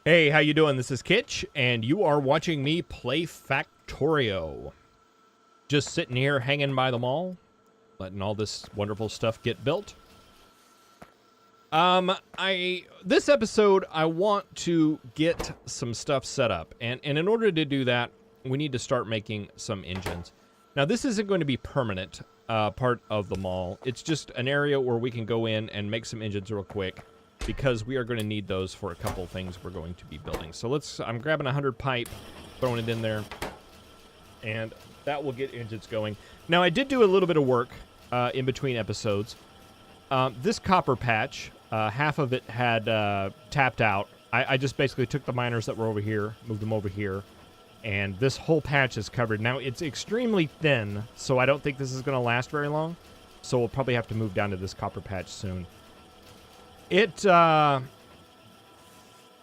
Hey, how you doing? This is Kitch, and you are watching me play Factorio. Just sitting here hanging by the mall, letting all this wonderful stuff get built. This episode, I want to get some stuff set up, and in order to do that, we need to start making some engines. Now, this isn't going to be permanent part of the mall. It's just an area where we can go in and make some engines real quick, because we are going to need those for a couple of things we're going to be building. So I'm grabbing 100 pipe, throwing it in there, and that will get engines going. Now, I did do a little bit of work in between episodes. This copper patch, half of it had tapped out. I just basically took the miners that were over here, moved them over here, and this whole patch is covered. Now, it's extremely thin, so I don't think this is going to last very long, so we'll probably have to move down to this copper patch soon. It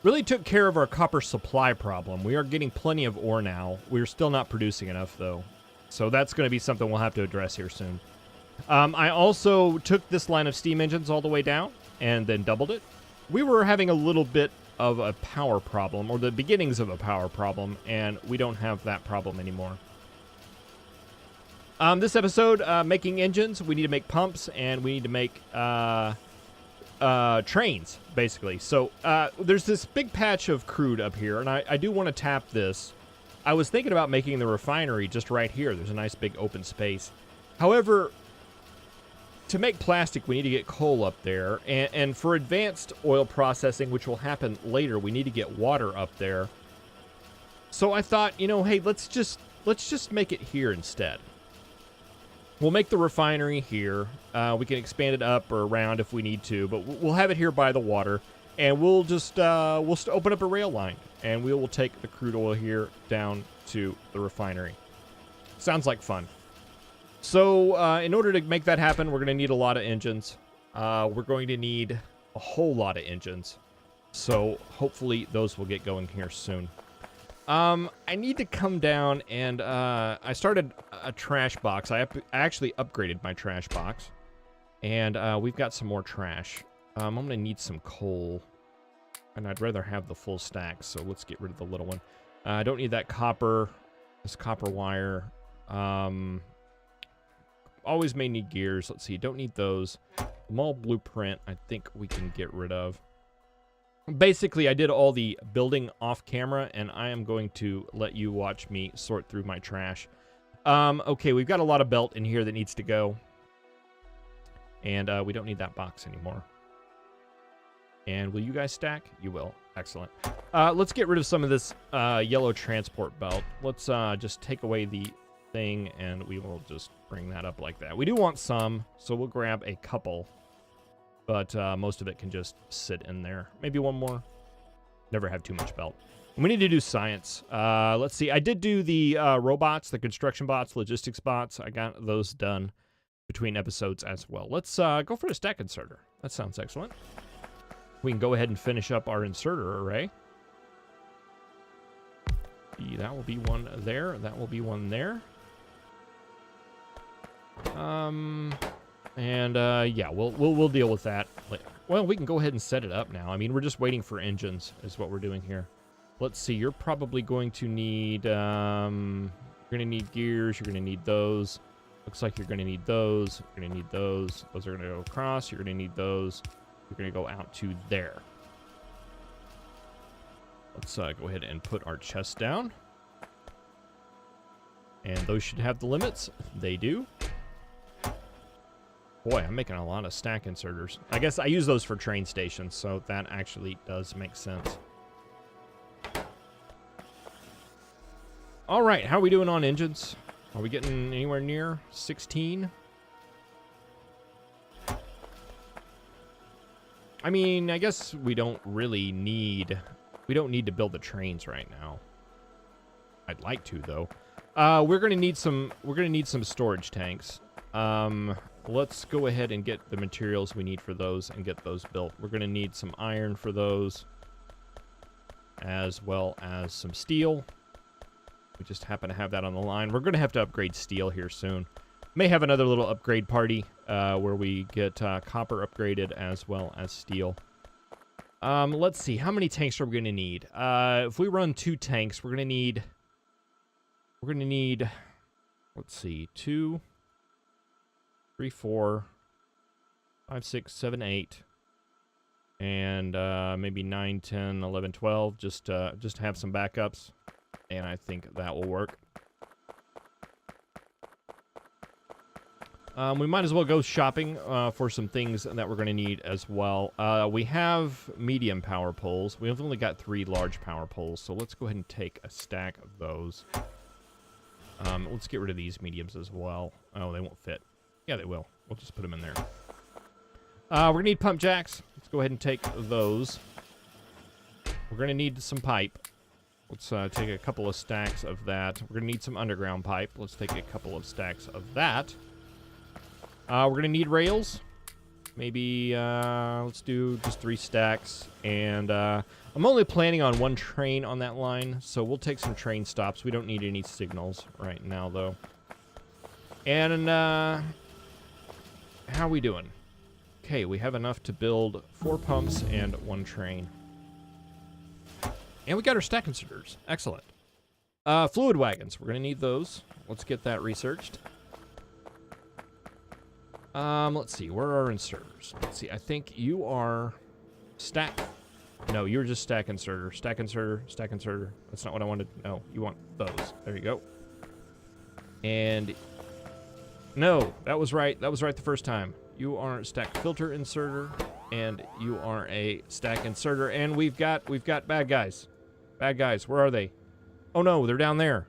really took care of our copper supply problem. We are getting plenty of ore now. We're still not producing enough, though. So that's going to be something we'll have to address here soon. I also took this line of steam engines all the way down and then doubled it. We were having a little bit of a power problem, or the beginnings of a power problem, and we don't have that problem anymore. This episode, making engines, we need to make pumps, and we need to make trains, basically. So there's this big patch of crude up here, and I do want to tap this. I was thinking about making the refinery just right here. There's a nice big open space. However, to make plastic, we need to get coal up there, and for advanced oil processing, which will happen later, we need to get water up there. So I thought, you know, hey, let's just make it here instead. We'll make the refinery here. We can expand it up or around if we need to, but we'll have it here by the water, and we'll just open up a rail line, and we will take the crude oil here down to the refinery. Sounds like fun. So in order to make that happen, we're going to need a lot of engines. We're going to need a whole lot of engines. So hopefully those will get going here soon. I need to come down and, I started a trash box. I actually upgraded my trash box. And, we've got some more trash. I'm gonna need some coal. And I'd rather have the full stack, so let's get rid of the little one. I don't need that copper, this copper wire. Always may need gears. Let's see, don't need those. The mall blueprint, I think we can get rid of. Basically, I did all the building off camera, and I am going to let you watch me sort through my trash. Okay, we've got a lot of belt in here that needs to go. And we don't need that box anymore. And will you guys stack? You will. Excellent. Let's get rid of some of this yellow transport belt. Let's just take away the thing, and we will just bring that up like that. We do want some, so we'll grab a couple. But most of it can just sit in there. Maybe one more. Never have too much belt. And we need to do science. Let's see. I did do the robots, the construction bots, logistics bots. I got those done between episodes as well. Let's go for a stack inserter. That sounds excellent. We can go ahead and finish up our inserter array. That will be one there. That will be one there. Yeah, we'll deal with that. Well, we can go ahead and set it up now. I mean, we're just waiting for engines is what we're doing here. Let's see. You're probably going to need, you're going to need gears. You're going to need those. Looks like you're going to need those. You're going to need those. Those are going to go across. You're going to need those. You're going to go out to there. Let's go ahead and put our chest down. And those should have the limits. They do. Boy, I'm making a lot of stack inserters. I guess I use those for train stations, so that actually does make sense. All right, how are we doing on engines? Are we getting anywhere near 16? I mean, I guess we don't really need... We don't need to build the trains right now. I'd like to, though. We're gonna need some storage tanks. Let's go ahead and get the materials we need for those and get those built. We're going to need some iron for those, as well as some steel. We just happen to have that on the line. We're going to have to upgrade steel here soon. May have another little upgrade party where we get copper upgraded as well as steel. Let's see. How many tanks are we going to need? If we run 2 tanks, we're going to need, let's see, 2, 3, 4, 5, 6, 7, 8, and maybe 9, 10, 11, 12, just to have some backups, and I think that will work. We might as well go shopping for some things that we're going to need as well. We have medium power poles. We've only got 3 large power poles, so let's go ahead and take a stack of those. Let's get rid of these mediums as well. Oh, they won't fit. Yeah, they will. We'll just put them in there. We're going to need pump jacks. Let's go ahead and take those. We're going to need some pipe. Let's take a couple of stacks of that. We're going to need some underground pipe. Let's take a couple of stacks of that. We're going to need rails. Maybe, let's do just 3 stacks. And I'm only planning on 1 train on that line, so we'll take some train stops. We don't need any signals right now, though. And how are we doing? Okay, we have enough to build 4 pumps and 1 train. And we got our stack inserters. Excellent. Fluid wagons. We're going to need those. Let's get that researched. Let's see. Where are our inserters? Let's see. I think you are stack. No, you're just stack inserter. Stack inserter. Stack inserter. That's not what I wanted. No, you want those. There you go. And no, that was right. That was right the first time. You are a stack filter inserter, and you are a stack inserter, and we've got bad guys. Bad guys. Where are they? Oh no, they're down there.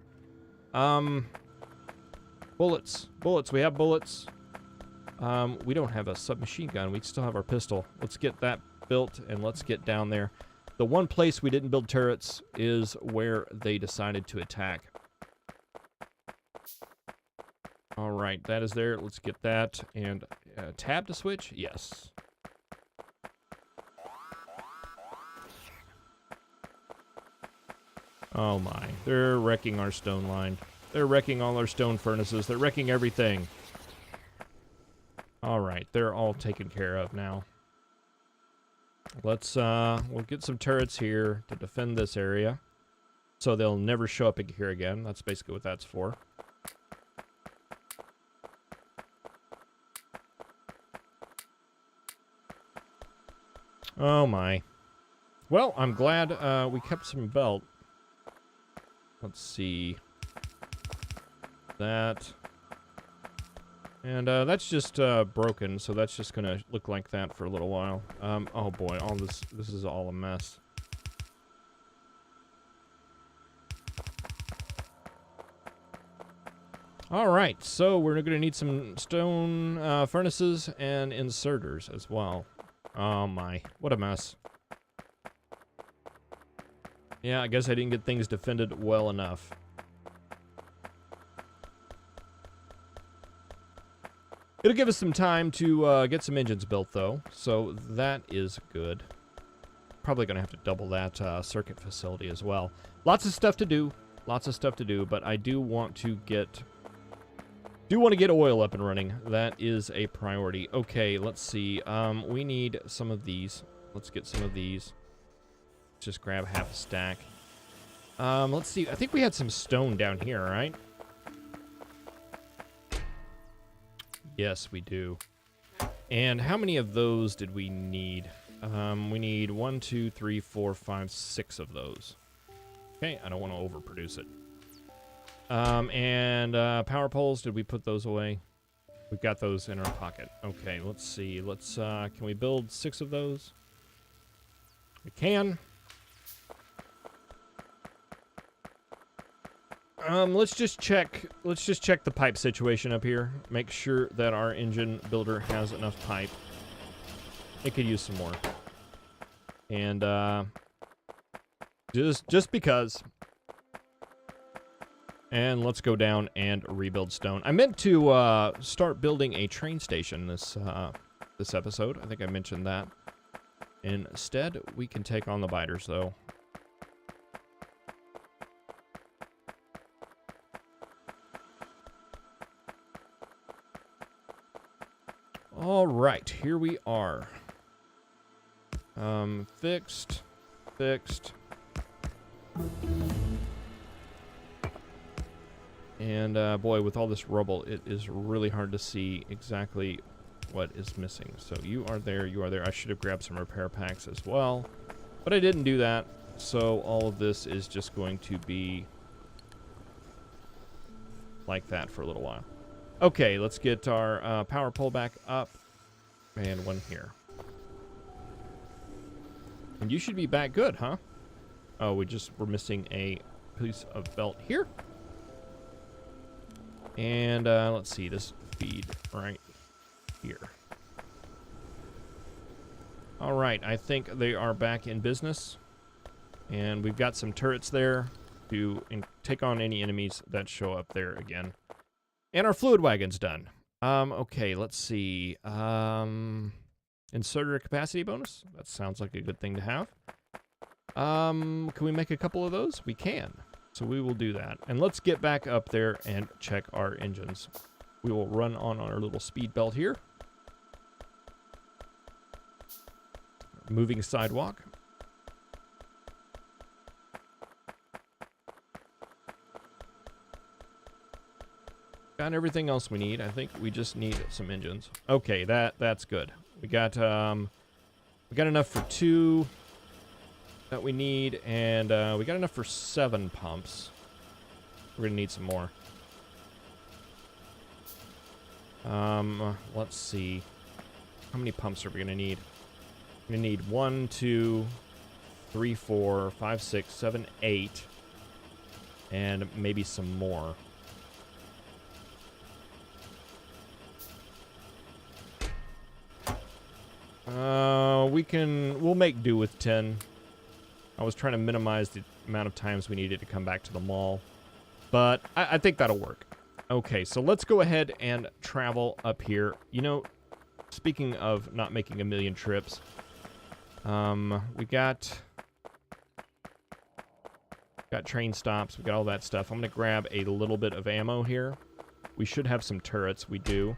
Bullets. Bullets. We have bullets. We don't have a submachine gun. We still have our pistol. Let's get that built, and let's get down there. The one place we didn't build turrets is where they decided to attack. All right, that is there. Let's get that. And tab to switch? Yes. Oh my, they're wrecking our stone line. They're wrecking all our stone furnaces. They're wrecking everything. All right, they're all taken care of now. Let's, we'll get some turrets here to defend this area, so they'll never show up here again. That's basically what that's for. Oh my. Well, I'm glad we kept some belt. Let's see. That. And that's just broken, so that's just gonna look like that for a little while. Oh boy, all this is all a mess. All right, so we're gonna need some stone furnaces and inserters as well. Oh my, what a mess. Yeah, I guess I didn't get things defended well enough. It'll give us some time to get some engines built, though, so that is good. Probably going to have to double that circuit facility as well. Lots of stuff to do, but I do want to get oil up and running. That is a priority. Okay, let's see. We need some of these. Let's get some of these. Just grab half a stack. Let's see. I think we had some stone down here, right? Yes, we do. And how many of those did we need? We need 1, 2, 3, 4, 5, 6 of those. Okay, I don't want to overproduce it. Power poles, did we put those away? We've got those in our pocket. Okay, let's see. Let's, can we build 6 of those? We can. Let's just check the pipe situation up here. Make sure that our engine builder has enough pipe. It could use some more. And, just because. And let's go down and rebuild stone. I meant to, start building a train station this episode. I think I mentioned that. Instead, we can take on the biters, though. All right, here we are. Fixed. Fixed. And boy, with all this rubble, it is really hard to see exactly what is missing. So you are there, you are there. I should have grabbed some repair packs as well, but I didn't do that. So all of this is just going to be like that for a little while. Okay, let's get our power pole back up, and one here. And you should be back good, huh? Oh, we're missing a piece of belt here. And let's see, this feed right here. All right, I think they are back in business. And we've got some turrets there to take on any enemies that show up there again. And our fluid wagon's done. Okay, let's see. Inserter capacity bonus? That sounds like a good thing to have. Can we make a couple of those? We can. So we will do that. And let's get back up there and check our engines. We will run on our little speed belt here. Moving sidewalk. Got everything else we need. I think we just need some engines. Okay, that's good. We got enough for 2 that we need, and we got enough for 7 pumps. We're gonna need some more. Let's see. How many pumps are we gonna need? We're gonna need 1, 2, 3, 4, 5, 6, 7, 8, and maybe some more. We'll make do with 10. I was trying to minimize the amount of times we needed to come back to the mall, but I think that'll work. Okay, so let's go ahead and travel up here. You know, speaking of not making a million trips, we got train stops, we got all that stuff. I'm gonna grab a little bit of ammo here. We should have some turrets, we do.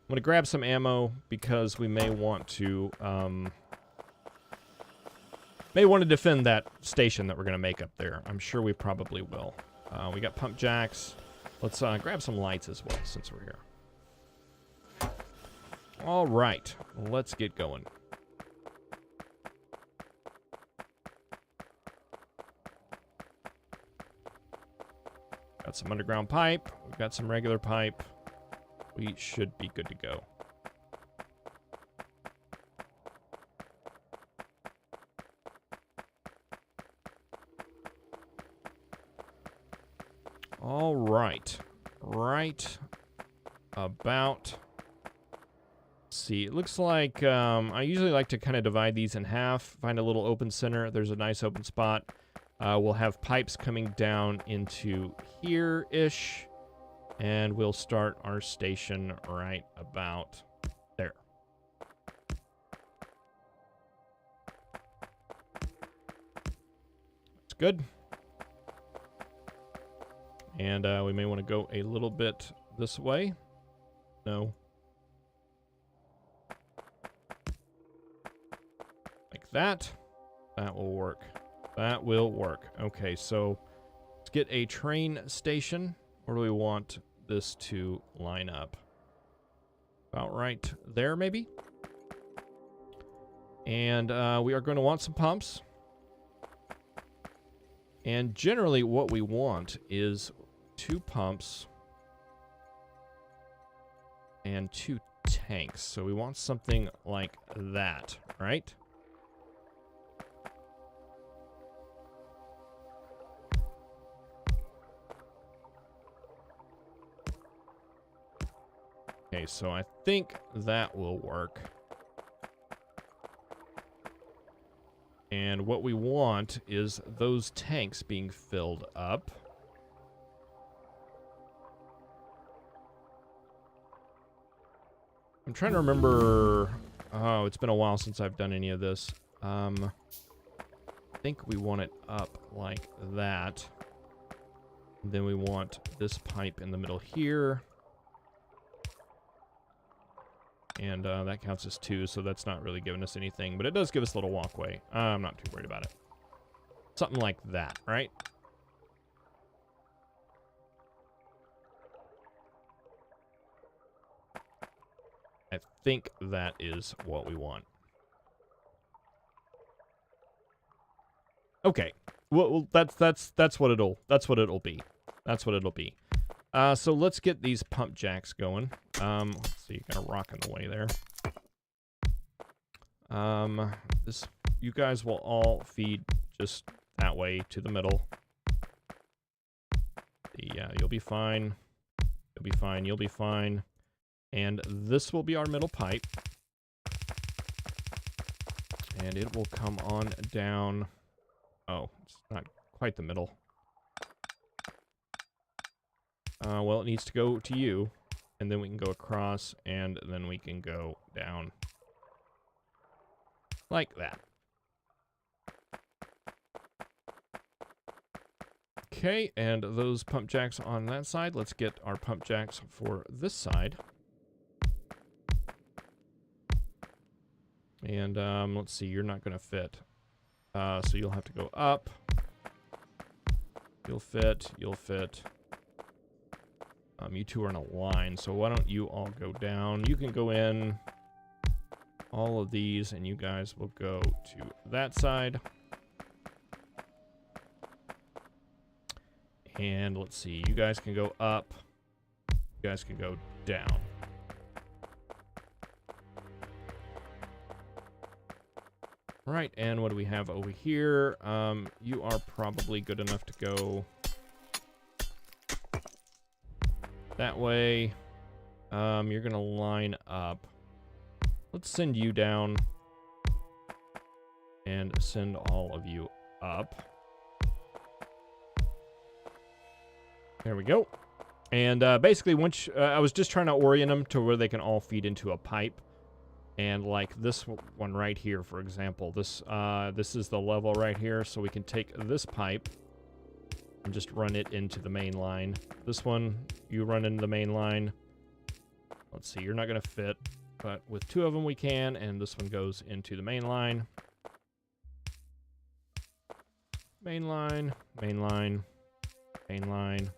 I'm going to grab some ammo because we may want to defend that station that we're going to make up there. I'm sure we probably will. We got pump jacks. Let's grab some lights as well since we're here. All right, let's get going. Got some underground pipe. We've got some regular pipe. We should be good to go. All right. Right about... Let's see, it looks like I usually like to kind of divide these in half, find a little open center. There's a nice open spot. We'll have pipes coming down into here-ish. And we'll start our station right about there. That's good. And we may want to go a little bit this way. No. Like that. That will work. That will work. Okay, so let's get a train station. Where do we want this to line up? About right there, maybe? And we are going to want some pumps. And generally what we want is 2 pumps and 2 tanks. So we want something like that, right? Okay, so I think that will work. And what we want is those tanks being filled up. I'm trying to remember... Oh, it's been a while since I've done any of this. I think we want it up like that. And then we want this pipe in the middle here. And that counts as 2, so that's not really giving us anything. But it does give us a little walkway. I'm not too worried about it. Something like that, right? I think that is what we want. Okay. Well, that's what it'll be. That's what it'll be. So let's get these pump jacks going. Let's see, got a rock in the way there. You guys will all feed just that way to the middle. Yeah, you'll be fine. You'll be fine. You'll be fine. And this will be our middle pipe. And it will come on down. Oh, it's not quite the middle. Well, it needs to go to you. And then we can go across, and then we can go down. Like that. Okay, and those pump jacks on that side. Let's get our pump jacks for this side. And let's see, you're not going to fit. So you'll have to go up. You'll fit, you'll fit. You two are in a line, so why don't you all go down? You can go in all of these, and you guys will go to that side. And let's see, you guys can go up. You guys can go down. Right, and what do we have over here? You are probably good enough to go that way. You're gonna line up. Let's send you down and send all of you up. There we go. And basically, once I was just trying to orient them to where they can all feed into a pipe. And like this one right here, for example, this is the level right here, so we can take this pipe and just run it into the main line. This one, you run into the main line. Let's see, you're not going to fit, but with 2 of them we can, and this one goes into the main line. Main line, main line, main line.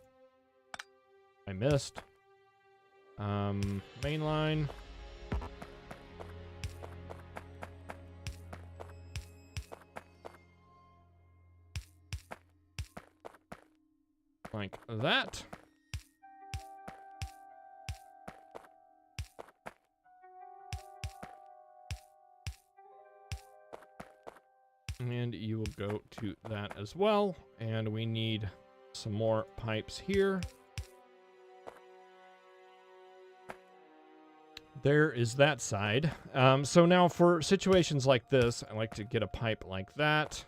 I missed. Main line. Like that. And you will go to that as well. And we need some more pipes here. There is that side. So now for situations like this, I like to get a pipe like that.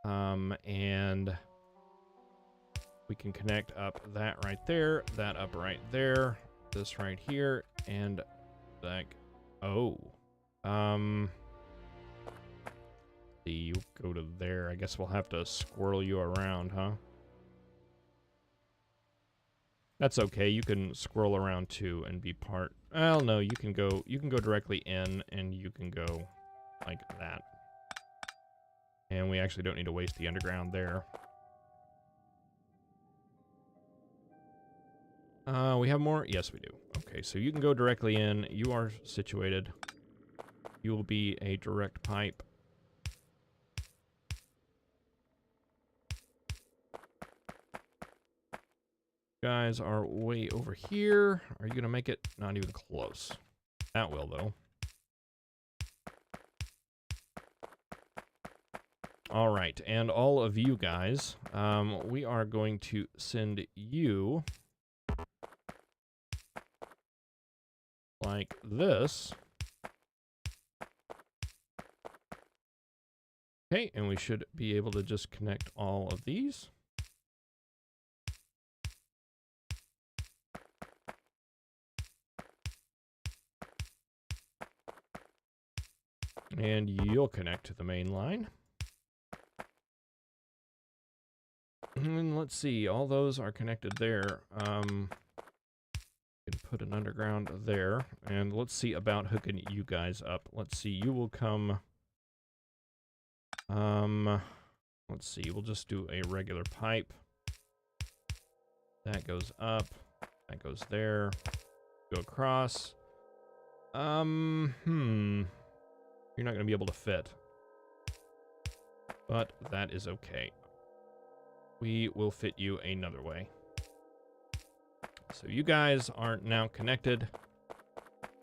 And we can connect up that right there, that up right there, this right here, and like, oh. See, you go to there. I guess we'll have to squirrel you around, huh? That's okay. You can squirrel around too and be part. Well, no, you can go directly in, and you can go like that. And we actually don't need to waste the underground there. We have more? Yes, we do. Okay, so you can go directly in. You are situated. You will be a direct pipe. You guys are way over here. Are you going to make it? Not even close. That will, though. All right, and all of you guys, we are going to send you like this. Okay, and we should be able to just connect all of these. And you'll connect to the main line. And let's see, all those are connected there. can put an underground there. And let's see about hooking you guys up. Let's see, you will come... let's see, we'll just do a regular pipe. That goes up. That goes there. Go across. You're not going to be able to fit. But that is okay. We will fit you another way. So you guys are now connected.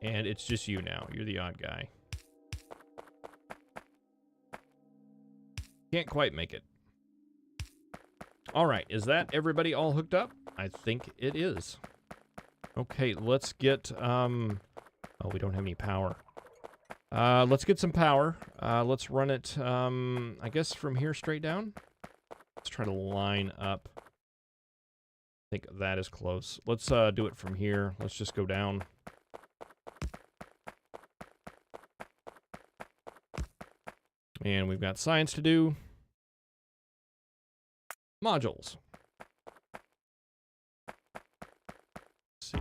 And it's just you now. You're the odd guy. Can't quite make it. All right, is that everybody all hooked up? I think it is. Okay, let's get, oh, we don't have any power. Let's get some power. Let's run it, I guess from here straight down. Let's try to line up. I think that is close. Let's do it from here. Let's just go down. And we've got science to do. Modules. Let's see.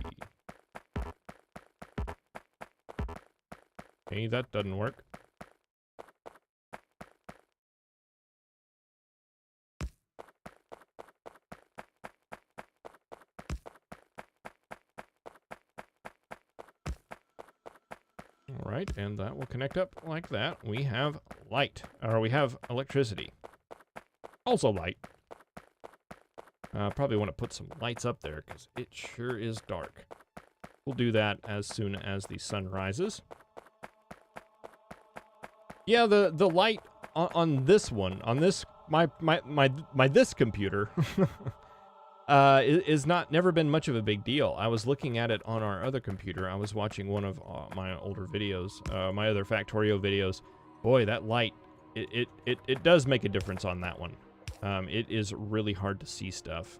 Okay, that doesn't work. All right, and that will connect up like that. We have light, or we have electricity. Also light. Probably want to put some lights up there because it sure is dark. We'll do that as soon as the sun rises. Yeah, the light on this one, on this my this computer, is never been much of a big deal. I was looking at it on our other computer. I was watching one of my older videos, my other Factorio videos. Boy, that light, it does make a difference on that one. It is really hard to see stuff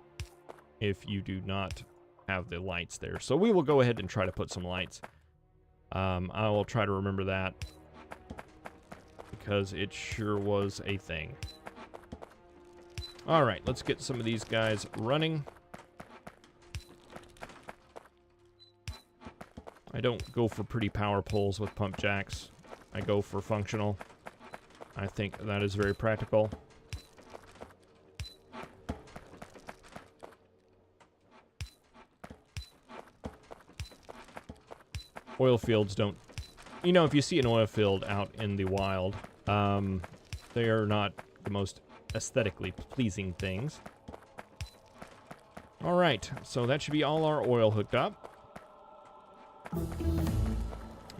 if you do not have the lights there. So we will go ahead and try to put some lights. I will try to remember that because it sure was a thing. All right, let's get some of these guys running. I don't go for pretty power poles with pump jacks. I go for functional. I think that is very practical. Oil fields don't... You know, if you see an oil field out in the wild, they are not the most aesthetically pleasing things. All right, so that should be all our oil hooked up.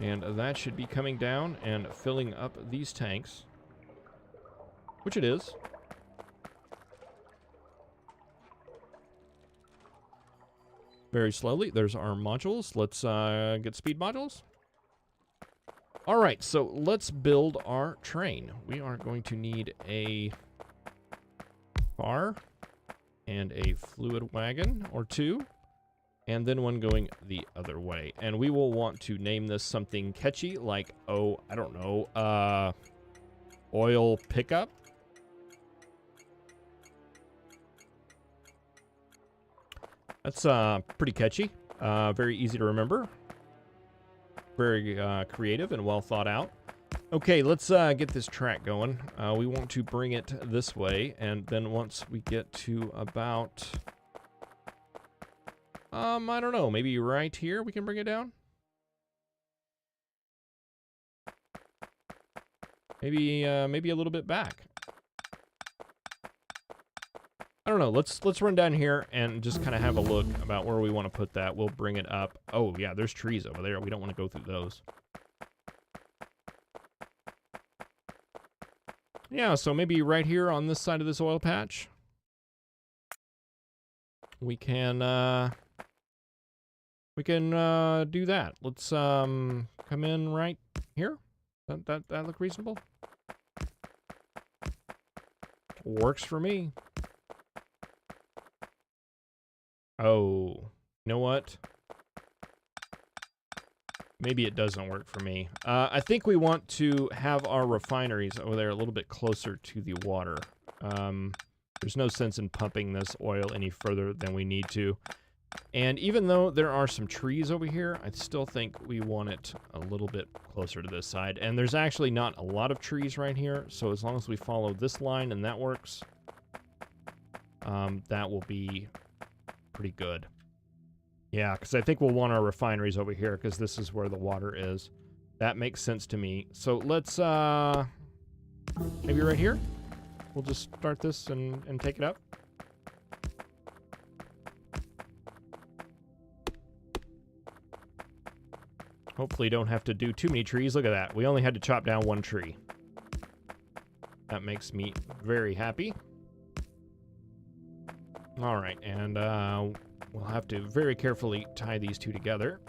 And that should be coming down and filling up these tanks. Which it is. Very slowly. There's our modules. Let's get speed modules. All right, so let's build our train. We are going to need a car and a fluid wagon or two, and then one going the other way. And we will want to name this something catchy, like, oh, I don't know, oil pickup. That's pretty catchy, very easy to remember, very creative and well thought out. Okay, let's get this track going. We want to bring it this way, and then once we get to about, I don't know, maybe right here we can bring it down? Maybe maybe a little bit back. I don't know, let's run down here and just kind of have a look about where we want to put that. We'll bring it up. Oh, yeah, there's trees over there. We don't want to go through those. Yeah, so maybe right here on this side of this oil patch, we can do that. Let's come in right here. That look reasonable? Works for me. Oh, you know what? Maybe it doesn't work for me. I think we want to have our refineries over there a little bit closer to the water. There's no sense in pumping this oil any further than we need to. And even though there are some trees over here, I still think we want it a little bit closer to this side. And there's actually not a lot of trees right here, so as long as we follow this line and that works, that will be pretty good. Yeah, because I think we'll want our refineries over here, because this is where the water is. That makes sense to me. So let's, maybe right here? We'll just start this and take it up. Hopefully don't have to do too many trees. Look at that. We only had to chop down one tree. That makes me very happy. All right, and we'll have to very carefully tie these two together.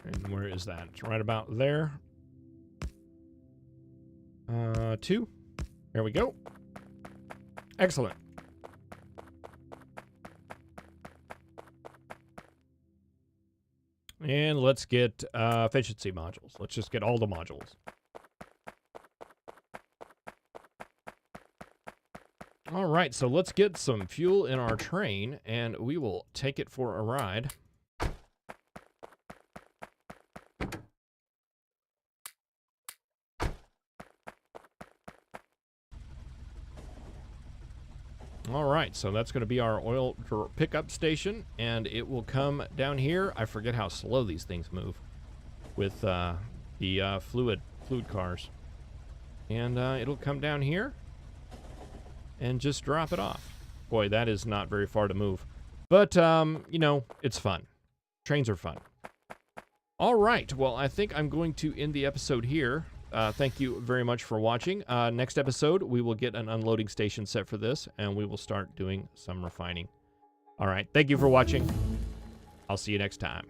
And where is that? It's right about there. 2. There we go. Excellent. And let's get efficiency modules. Let's just get all the modules. All right, so let's get some fuel in our train, and we will take it for a ride. All right, so that's going to be our oil pickup station, and it will come down here. I forget how slow these things move with the fluid cars. And it'll come down here and just drop it off. Boy, that is not very far to move. But, you know, it's fun. Trains are fun. All right, well, I think I'm going to end the episode here. Thank you very much for watching. Next episode, we will get an unloading station set for this, and we will start doing some refining. All right, thank you for watching. I'll see you next time.